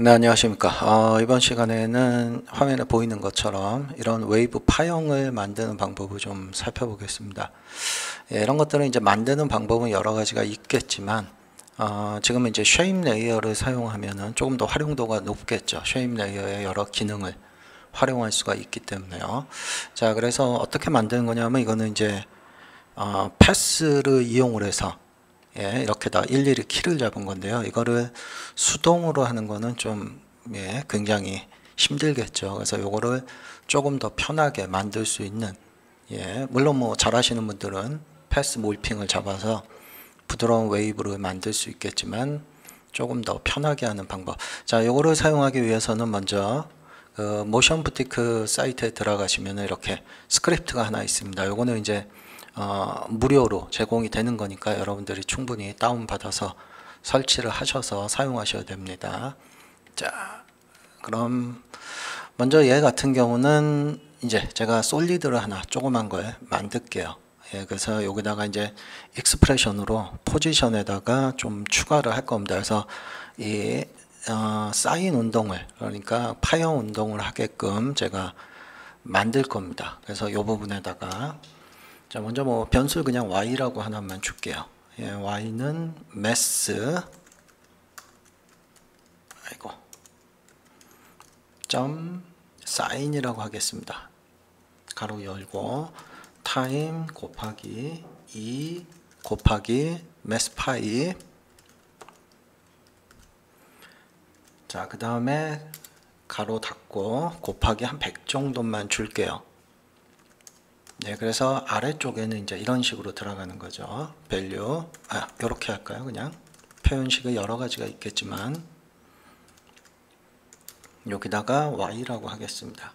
네, 안녕하십니까. 이번 시간에는 화면에 보이는 것처럼 이런 웨이브 파형을 만드는 방법을 좀 살펴보겠습니다. 예, 이런 것들은 이제 만드는 방법은 여러 가지가 있겠지만, 지금은 이제 쉐입 레이어를 사용하면은 조금 더 활용도가 높겠죠. 쉐입 레이어의 여러 기능을 활용할 수가 있기 때문에요. 자, 그래서 어떻게 만드는 거냐면 이거는 이제, 패스를 이용을 해서 예, 이렇게 다 일일이 키를 잡은 건데요. 이거를 수동으로 하는 거는 좀 굉장히 힘들겠죠. 그래서 요거를 조금 더 편하게 만들 수 있는 물론 뭐 잘하시는 분들은 패스 몰핑을 잡아서 부드러운 웨이브를 만들 수 있겠지만 조금 더 편하게 하는 방법. 자, 요거를 사용하기 위해서는 먼저 그 모션 부티크 사이트에 들어가시면 이렇게 스크립트가 하나 있습니다. 요거는 이제 무료로 제공이 되는 거니까 여러분들이 충분히 다운받아서 설치를 하셔서 사용하셔야 됩니다. 자, 그럼 먼저 얘 같은 경우는 이제 제가 솔리드를 하나 조그만 걸 만들게요. 예, 그래서 여기다가 이제 익스프레션으로 포지션에다가 좀 추가를 할 겁니다. 그래서 이 사인 운동을, 그러니까 파형 운동을 하게끔 제가 만들 겁니다. 그래서 이 부분에다가 자, 먼저 뭐 변수 그냥 y라고 하나만 줄게요. 예, y는 mass 점 sign이라고 하겠습니다. 가로 열고 타임 곱하기 2 곱하기 mass 파이. 자, 그 다음에 가로 닫고 곱하기 한 100 정도만 줄게요. 네, 그래서 아래쪽에는 이제 이런 식으로 들어가는 거죠. value, 이렇게 할까요? 그냥 표현식이 여러 가지가 있겠지만 여기다가 y라고 하겠습니다.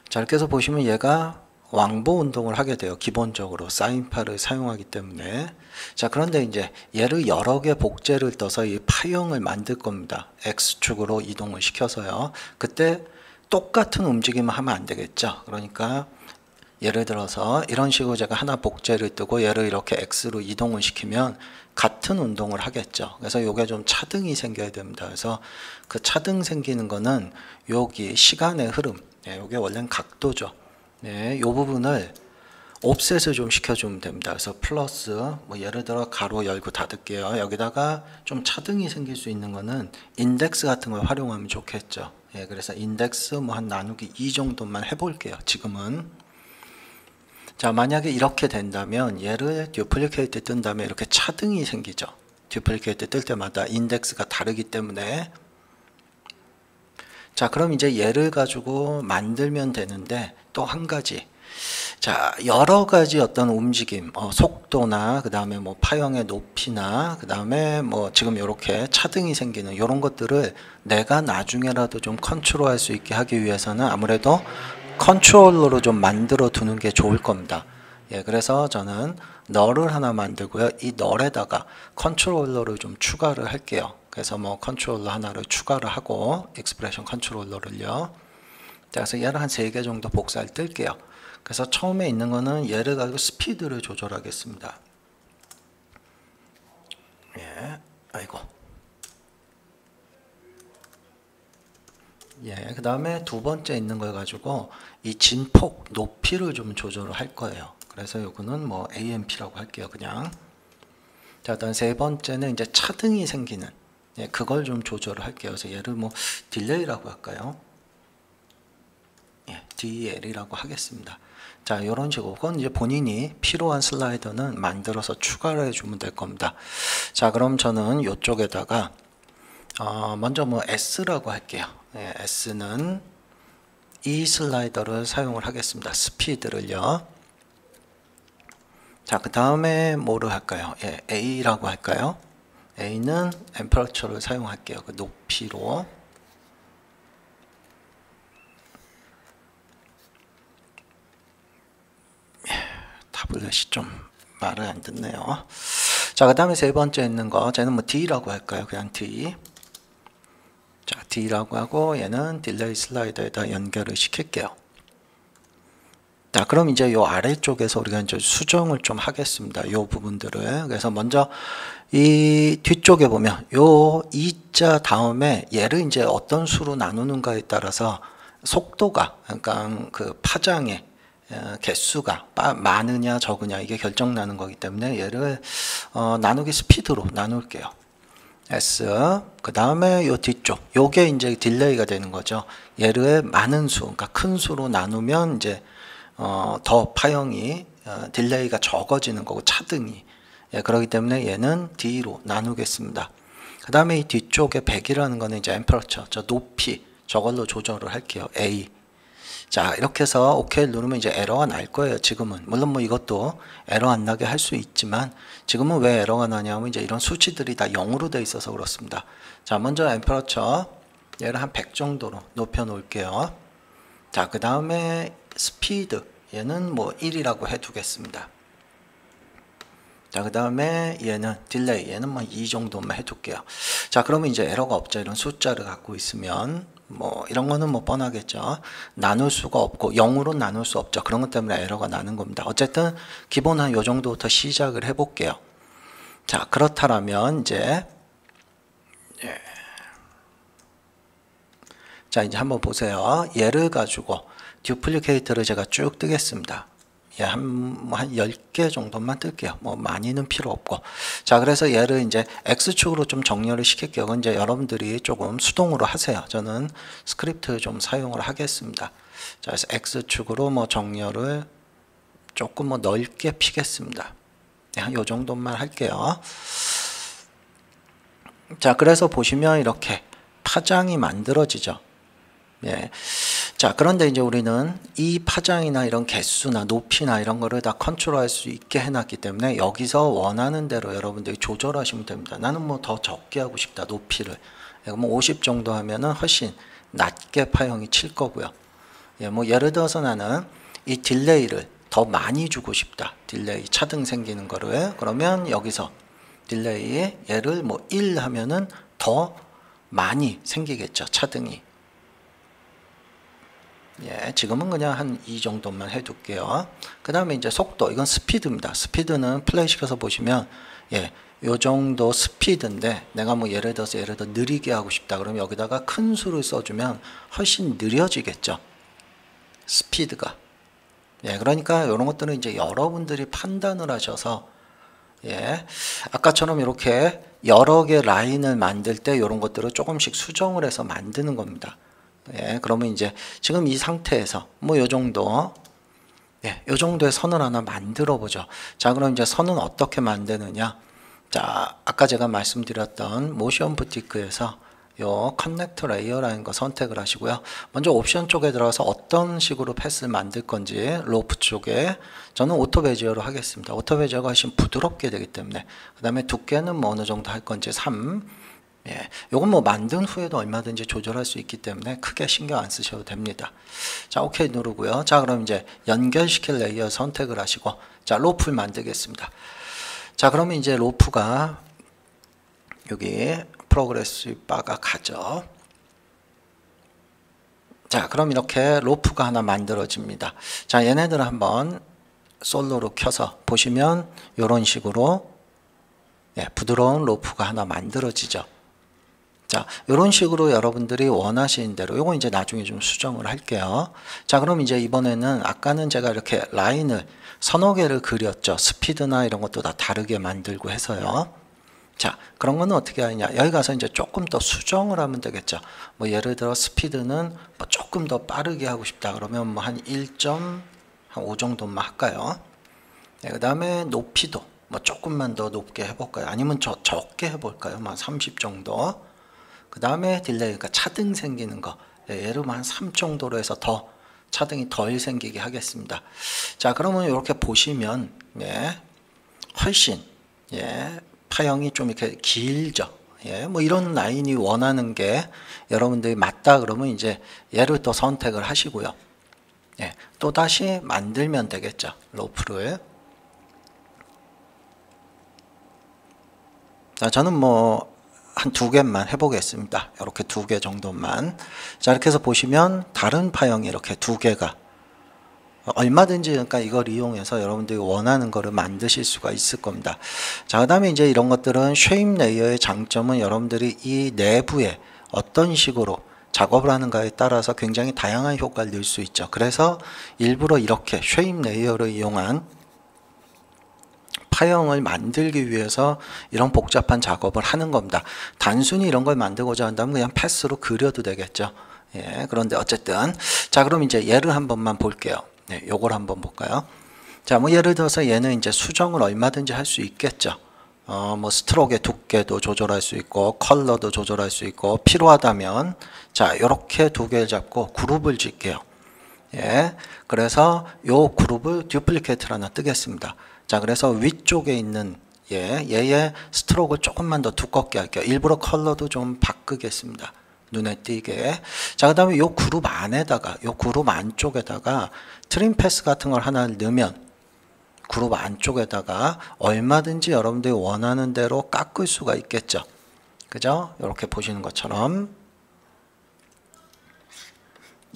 자, 이렇게 해서 보시면 얘가 왕보 운동을 하게 돼요. 기본적으로 사인파를 사용하기 때문에. 자, 그런데 이제 얘를 여러 개 복제를 떠서 이 파형을 만들 겁니다. x축으로 이동을 시켜서요. 그때 똑같은 움직임을 하면 안 되겠죠. 그러니까 예를 들어서 이런 식으로 제가 하나 복제를 뜨고 얘를 이렇게 X로 이동을 시키면 같은 운동을 하겠죠. 그래서 이게 좀 차등이 생겨야 됩니다. 그래서 그 차등 생기는 거는 여기 시간의 흐름, 이게 원래는 각도죠. 이 부분을 옵셋을 좀 시켜주면 됩니다. 그래서 플러스, 뭐 예를 들어 가로 열고 닫을게요. 여기다가 좀 차등이 생길 수 있는 거는 인덱스 같은 걸 활용하면 좋겠죠. 그래서 인덱스 뭐 한 나누기 2 정도만 해볼게요. 지금은. 자, 만약에 이렇게 된다면 얘를 듀플리케이트 뜬 다음에 이렇게 차등이 생기죠. 듀플리케이트 뜰 때마다 인덱스가 다르기 때문에. 자, 그럼 이제 얘를 가지고 만들면 되는데 또 한 가지. 자, 여러 가지 어떤 움직임, 속도나 그 다음에 뭐 파형의 높이나 그 다음에 뭐 지금 이렇게 차등이 생기는 이런 것들을 내가 나중에라도 좀 컨트롤할 수 있게 하기 위해서는 아무래도 컨트롤러로 좀 만들어 두는 게 좋을 겁니다. 예, 그래서 저는 널을 하나 만들고요. 이 널에다가 컨트롤러를 좀 추가를 할게요. 그래서 뭐 컨트롤러 하나를 추가를 하고 익스프레션 컨트롤러를요. 그래서 얘를 한 3개 정도 복사를 뜰게요. 그래서 처음에 있는 거는 얘를 가지고 스피드를 조절하겠습니다. 예, 예, 그 다음에 두 번째 있는 걸 가지고 이 진폭 높이를 좀 조절을 할 거예요. 그래서 요거는 뭐 AMP라고 할게요. 그냥. 자, 일단 세 번째는 이제 차등이 생기는, 그걸 좀 조절을 할게요. 그래서 얘를 뭐 딜레이라고 할까요? 예, DL이라고 하겠습니다. 자, 이런 식으로 그건 이제 본인이 필요한 슬라이더는 만들어서 추가를 해주면 될 겁니다. 자, 그럼 저는 이쪽에다가 먼저 뭐 S라고 할게요. 예, S는 이 슬라이더를 사용을 하겠습니다. 스피드를요. 자, 그 다음에 뭐를 할까요? 예, A라고 할까요? A는 앰퍼러처를 사용할게요. 그 높이로. 타블렛이 좀 말을 안 듣네요. 자, 그 다음에 세 번째 있는 거, 쟤는 뭐 D라고 할까요? 그냥 D. 자, D라고 하고 얘는 딜레이 슬라이더에다 연결을 시킬게요. 자, 그럼 이제 요 아래쪽에서 우리가 이제 수정을 좀 하겠습니다. 요 부분들을. 그래서 먼저 이 뒤쪽에 보면 요 이자 다음에 얘를 이제 어떤 수로 나누는가에 따라서 속도가, 그러니까 그 파장의 개수가 많으냐 적으냐 이게 결정나는 거기 때문에 얘를 나누기 스피드로 나눌게요. S. 그 다음에 요 뒤쪽 요게 이제 딜레이가 되는 거죠. 얘를 많은 수, 그러니까 큰 수로 나누면 이제 더 파형이 딜레이가 적어지는 거고 차등이. 예, 그렇기 때문에 얘는 D로 나누겠습니다. 그 다음에 이 뒤쪽에 100이라는 거는 이제 앰퍼러처, 저 높이 저걸로 조절을 할게요. A. 자, 이렇게 해서 OK 누르면 이제 에러가 날 거예요. 지금은 물론 뭐 이것도 에러 안 나게 할 수 있지만 지금은 왜 에러가 나냐면 이제 이런 수치들이 다 0으로 돼 있어서 그렇습니다. 자, 먼저 앰퍼러처 얘를 한 100 정도로 높여 놓을게요. 자, 그 다음에 스피드 얘는 뭐 1이라고 해 두겠습니다. 자, 그 다음에 얘는 딜레이 얘는 뭐 2 정도만 해 둘게요. 자, 그러면 이제 에러가 없죠. 이런 숫자를 갖고 있으면 뭐 이런 거는 뭐 뻔하겠죠. 나눌 수가 없고 0으로 나눌 수 없죠. 그런 것 때문에 에러가 나는 겁니다. 어쨌든 기본 한 요 정도부터 시작을 해 볼게요. 자, 그렇다면 이제 자, 이제 한번 보세요. 얘를 가지고 듀플리케이터를 제가 쭉 뜨겠습니다. 예, 한 10개 정도만 뜰게요. 뭐 많이는 필요 없고. 자, 그래서 얘를 이제 X축으로 좀 정렬을 시킬게요. 그건 이제 여러분들이 조금 수동으로 하세요. 저는 스크립트 좀 사용을 하겠습니다. 자, 그래서 X축으로 뭐 정렬을 조금 뭐 넓게 피겠습니다. 예, 한 요 정도만 할게요. 자, 그래서 보시면 이렇게 파장이 만들어지죠. 예. 자, 그런데 이제 우리는 이 파장이나 이런 개수나 높이나 이런 거를 다 컨트롤할 수 있게 해놨기 때문에 여기서 원하는 대로 여러분들이 조절하시면 됩니다. 나는 뭐 더 적게 하고 싶다, 높이를. 뭐 50 정도 하면은 훨씬 낮게 파형이 칠 거고요. 예, 뭐 예를 들어서 나는 이 딜레이를 더 많이 주고 싶다. 딜레이 차등 생기는 거를. 그러면 여기서 딜레이 얘를 뭐 1 하면은 더 많이 생기겠죠. 차등이. 예, 지금은 그냥 한 이 정도만 해둘게요. 그 다음에 이제 속도, 이건 스피드입니다. 스피드는 플레이 시켜서 보시면, 예, 요 정도 스피드인데, 내가 뭐 예를 들어 느리게 하고 싶다. 그러면 여기다가 큰 수를 써주면 훨씬 느려지겠죠. 스피드가. 예, 그러니까 이런 것들은 이제 여러분들이 판단을 하셔서, 예, 아까처럼 이렇게 여러 개 라인을 만들 때 이런 것들을 조금씩 수정을 해서 만드는 겁니다. 예, 그러면 이제 지금 이 상태에서 뭐 요 정도, 예, 요 정도의 선을 하나 만들어 보죠. 자, 그럼 이제 선은 어떻게 만드느냐? 자, 아까 제가 말씀드렸던 모션 부티크에서 요 커넥터 레이어라는 거 선택을 하시고요. 먼저 옵션 쪽에 들어가서 어떤 식으로 패스를 만들 건지 로프 쪽에 저는 오토 베지어로 하겠습니다. 오토 베지어가 훨씬 부드럽게 되기 때문에. 그 다음에 두께는 뭐 어느 정도 할 건지 3. 예, 요건 뭐 만든 후에도 얼마든지 조절할 수 있기 때문에 크게 신경 안 쓰셔도 됩니다. 자, 오케이 누르고요. 자, 그럼 이제 연결시킬 레이어 선택을 하시고, 자, 로프를 만들겠습니다. 자, 그러면 이제 로프가 여기 프로그레시브 바가 가죠. 자, 그럼 이렇게 로프가 하나 만들어집니다. 자, 얘네들을 한번 솔로로 켜서 보시면 이런 식으로, 예, 부드러운 로프가 하나 만들어지죠. 자, 이런 식으로 여러분들이 원하시는 대로 요거 이제 나중에 좀 수정을 할게요. 자, 그럼 이제 이번에는 아까는 제가 이렇게 라인을 서너 개를 그렸죠. 스피드나 이런 것도 다 다르게 만들고 해서요. 자, 그런 거는 어떻게 하느냐? 여기 가서 이제 조금 더 수정을 하면 되겠죠. 뭐 예를 들어 스피드는 뭐 조금 더 빠르게 하고 싶다. 그러면 뭐 한 1.5 정도만 할까요? 네, 그 다음에 높이도 뭐 조금만 더 높게 해볼까요? 아니면 적게 해볼까요? 뭐 30 정도. 그 다음에 딜레이, 그러니까 차등 생기는 거. 예, 예를 한 3 정도로 해서 더 차등이 덜 생기게 하겠습니다. 자, 그러면 이렇게 보시면, 예, 훨씬, 예, 파형이 좀 이렇게 길죠. 예, 뭐 이런 라인이 원하는 게 여러분들이 맞다 그러면 이제 얘를 또 선택을 하시고요. 예, 또 다시 만들면 되겠죠. 로프를. 자, 저는 뭐 한 2개만 해보겠습니다. 이렇게 2개 정도만. 자, 이렇게 해서 보시면 다른 파형이 이렇게 2개가 얼마든지 그러니까 이걸 이용해서 여러분들이 원하는 거를 만드실 수가 있을 겁니다. 자, 그다음에 이제 이런 것들은 쉐입 레이어의 장점은 여러분들이 이 내부에 어떤 식으로 작업을 하는가에 따라서 굉장히 다양한 효과를 낼 수 있죠. 그래서 일부러 이렇게 쉐입 레이어를 이용한 파형을 만들기 위해서 이런 복잡한 작업을 하는 겁니다. 단순히 이런 걸 만들고자 한다면 그냥 패스로 그려도 되겠죠. 예, 그런데 어쨌든 자, 그럼 이제 예를 한 번만 볼게요. 네, 요걸 한번 볼까요? 자, 뭐 예를 들어서 얘는 이제 수정을 얼마든지 할 수 있겠죠. 뭐 스트로크의 두께도 조절할 수 있고 컬러도 조절할 수 있고 필요하다면 자, 요렇게 두 개를 잡고 그룹을 짓게요. 예, 그래서 요 그룹을 듀플리케이트를 하나 뜨겠습니다. 자, 그래서 위쪽에 있는 얘의 스트로크를 조금만 더 두껍게 할게요. 일부러 컬러도 좀 바꾸겠습니다. 눈에 띄게. 자, 그 다음에 요 그룹 안에다가, 요 그룹 안쪽에다가 트림 패스 같은 걸 하나 넣으면 그룹 안쪽에다가 얼마든지 여러분들이 원하는 대로 깎을 수가 있겠죠. 그죠? 이렇게 보시는 것처럼.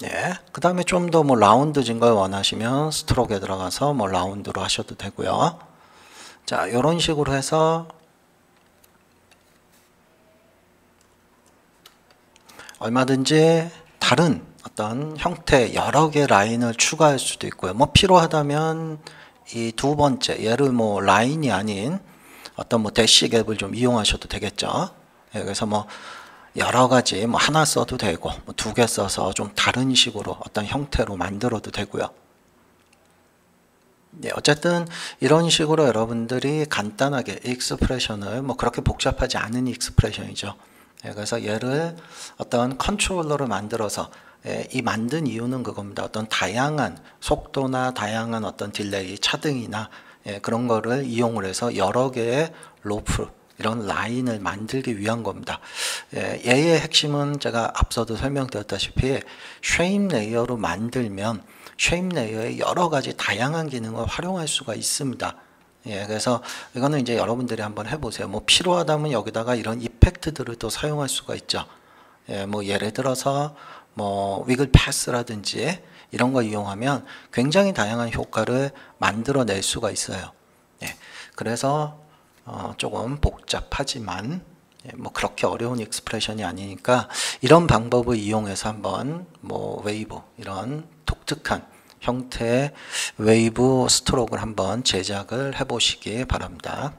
예. 그 다음에 좀 더 뭐 라운드진 걸 원하시면 스트로크에 들어가서 뭐 라운드로 하셔도 되고요. 자, 이런 식으로 해서 얼마든지 다른 어떤 형태 여러 개 라인을 추가할 수도 있고요. 뭐 필요하다면 이 두 번째 얘를 뭐 라인이 아닌 어떤 뭐 대시 갭을 좀 이용하셔도 되겠죠. 예, 그래서 뭐 여러 가지 뭐 하나 써도 되고 뭐 두 개 써서 좀 다른 식으로 어떤 형태로 만들어도 되고요. 네, 어쨌든 이런 식으로 여러분들이 간단하게 익스프레션을 뭐 그렇게 복잡하지 않은 익스프레션이죠. 네, 그래서 얘를 어떤 컨트롤러를 만들어서 이 만든 이유는 그겁니다. 어떤 다양한 속도나 다양한 어떤 딜레이, 차등이나 그런 거를 이용을 해서 여러 개의 로프 이런 라인을 만들기 위한 겁니다. 얘의 핵심은 제가 앞서도 설명드렸다시피 쉐입 레이어로 만들면 쉐입 레이어의 여러 가지 다양한 기능을 활용할 수가 있습니다. 예, 그래서 이거는 이제 여러분들이 한번 해보세요. 뭐 필요하다면 여기다가 이런 이펙트들을 또 사용할 수가 있죠. 예, 뭐 예를 들어서 뭐 위글 패스라든지 이런 거 이용하면 굉장히 다양한 효과를 만들어낼 수가 있어요. 예, 그래서 조금 복잡하지만 뭐 그렇게 어려운 익스프레션이 아니니까 이런 방법을 이용해서 한번 뭐 웨이브 이런 독특한 형태의 웨이브 스트로크를 한번 제작을 해 보시기 바랍니다.